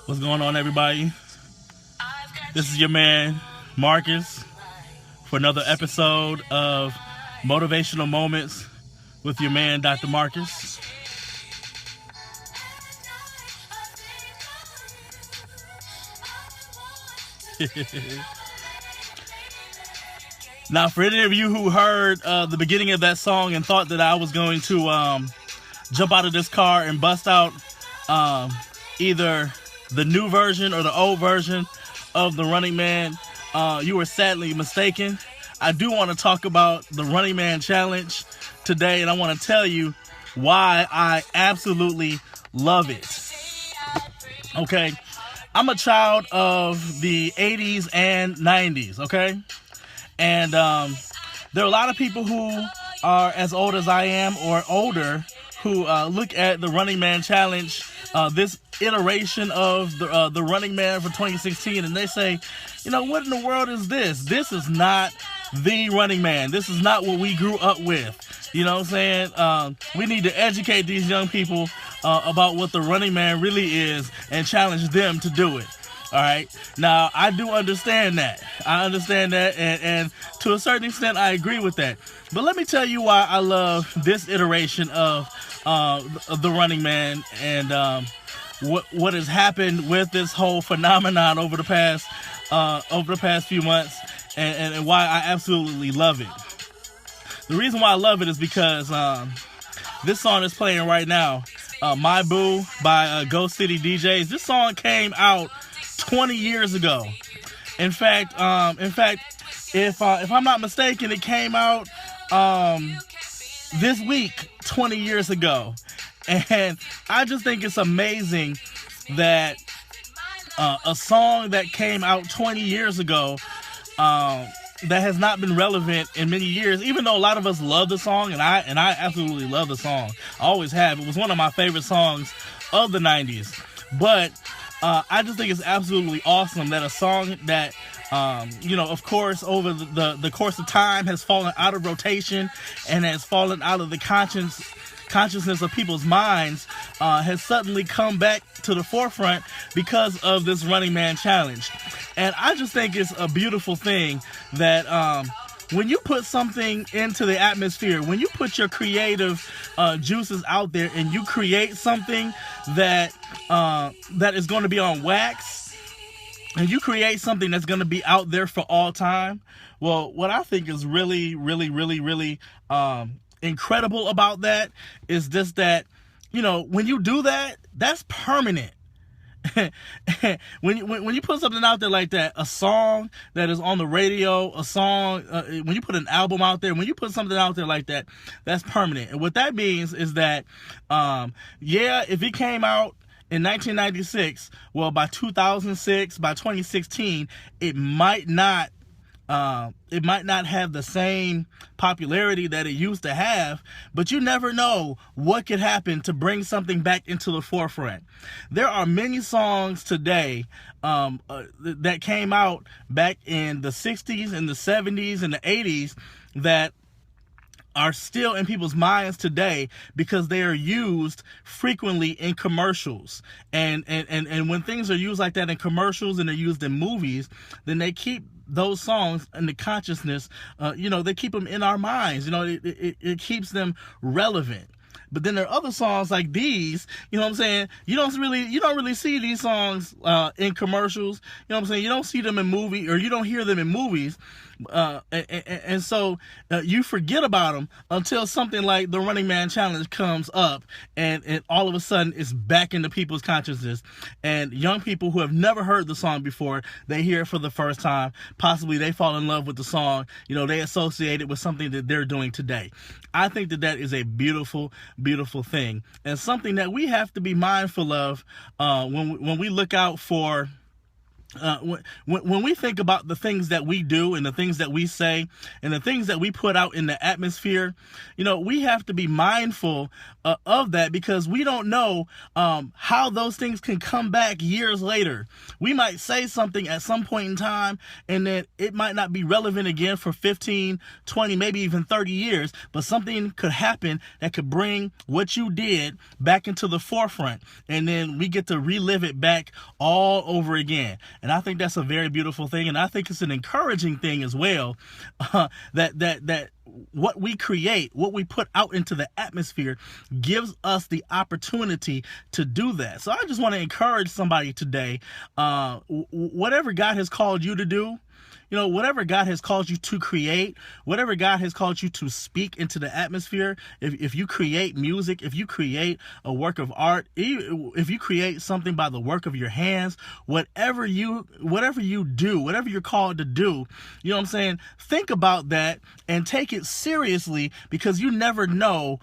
What's going on, everybody? This is your man, Marcus, for another episode of Motivational Moments with your man, Dr. Marcus. Now, for any of you who heard the beginning of that song and thought that I was going to jump out of this car and bust out either the new version or the old version of the Running Man, you were sadly mistaken. I do want to talk about the Running Man Challenge today, and I want to tell you why I absolutely love it. Okay, I'm a child of the 80s and 90s, okay? And there are a lot of people who are as old as I am or older who look at the Running Man Challenge, this iteration of the Running Man for 2016, and they say, you know, what in the world is this? This is not the Running Man. This is not what we grew up with. You know what I'm saying? We need to educate these young people about what the Running Man really is and challenge them to do it. All right. Now, I do understand that. I understand that, and to a certain extent, I agree with that. But let me tell you why I love this iteration of the Running Man and what has happened with this whole phenomenon over the past few months, and why I absolutely love it. The reason why I love it is because this song is playing right now, "My Boo" by Ghost City DJs. This song came out 20 years ago. In fact, if I'm not mistaken, it came out this week 20 years ago. And I just think it's amazing that a song that came out 20 years ago that has not been relevant in many years, even though a lot of us love the song, and I absolutely love the song. I always have. It was one of my favorite songs of the 90s. But I just think it's absolutely awesome that a song that, of course, over the course of time has fallen out of rotation and has fallen out of the consciousness of people's minds, has suddenly come back to the forefront because of this Running Man Challenge. And I just think it's a beautiful thing that when you put something into the atmosphere, when you put your creative juices out there and you create something that is going to be on wax, and you create something that's going to be out there for all time, well, what I think is really, really, really, really incredible about that is just that, when you do that, that's permanent. when you put something out there like that, a song that is on the radio, a song, when you put an album out there, when you put something out there like that, that's permanent. And what that means is that, if it came out in 1996, well, by 2006, by 2016, it might not have the same popularity that it used to have, but you never know what could happen to bring something back into the forefront. There are many songs today that came out back in the 60s and the 70s and the 80s that are still in people's minds today because they are used frequently in commercials. And when things are used like that in commercials and they're used in movies, then they keep those songs in the consciousness, they keep them in our minds. It keeps them relevant. But then there are other songs like these, you know what I'm saying? You don't really see these songs in commercials. You know what I'm saying? You don't see them in movies, or you don't hear them in movies. And so you forget about them until something like the Running Man Challenge comes up, and all of a sudden it's back into people's consciousness. And young people who have never heard the song before, they hear it for the first time. Possibly they fall in love with the song. They associate it with something that they're doing today. I think that is a beautiful, beautiful thing, and something that we have to be mindful of when we look out for when we think about the things that we do and the things that we say and the things that we put out in the atmosphere, we have to be mindful of that, because we don't know how those things can come back years later. We might say something at some point in time, and then it might not be relevant again for 15, 20, maybe even 30 years, but something could happen that could bring what you did back into the forefront, and then we get to relive it back all over again. And I think that's a very beautiful thing, and I think it's an encouraging thing as well, that what we create, what we put out into the atmosphere, gives us the opportunity to do that. So I just want to encourage somebody today, whatever God has called you to do, whatever God has called you to create, whatever God has called you to speak into the atmosphere, if you create music, if you create a work of art, if you create something by the work of your hands, whatever you do, whatever you're called to do, think about that and take it seriously, because you never know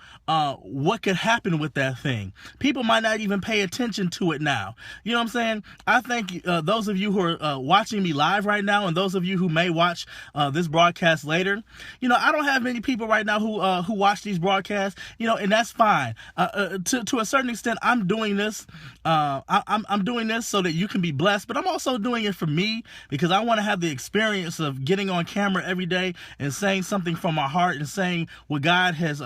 what could happen with that thing. People might not even pay attention to it now. I thank those of you who are watching me live right now, and those of you who may watch this broadcast later. I don't have many people right now who watch these broadcasts, and that's fine. To a certain extent, I'm doing this. I'm doing this so that you can be blessed, but I'm also doing it for me, because I want to have the experience of getting on camera every day and saying something from my heart and saying what God has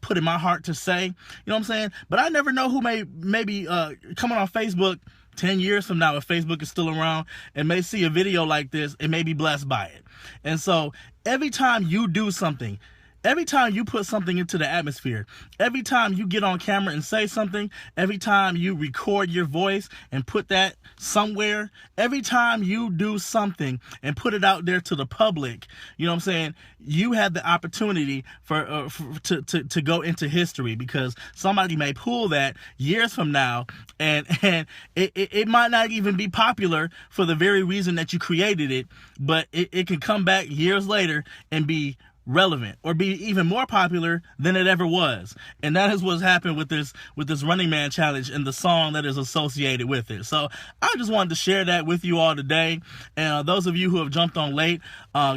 put in my heart to say. But I never know who may be coming on Facebook 10 years from now, if Facebook is still around, and may see a video like this and may be blessed by it. And so every time you do something, every time you put something into the atmosphere, every time you get on camera and say something, every time you record your voice and put that somewhere, every time you do something and put it out there to the public, you have the opportunity to go into history, because somebody may pull that years from now, and it might not even be popular for the very reason that you created it, but it can come back years later and be relevant, or be even more popular than it ever was. And that is what's happened with this Running Man challenge and the song that is associated with it. So I just wanted to share that with you all today. And those of you who have jumped on late,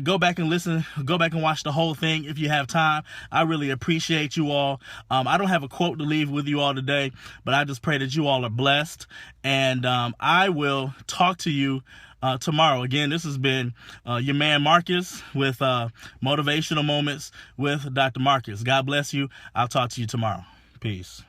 go back and watch the whole thing if you have time. I really appreciate you all. I don't have a quote to leave with you all today, but I just pray that you all are blessed, and I will talk to you tomorrow. Again, this has been your man Marcus with Motivational Moments with Dr. Marcus. God bless you. I'll talk to you tomorrow. Peace.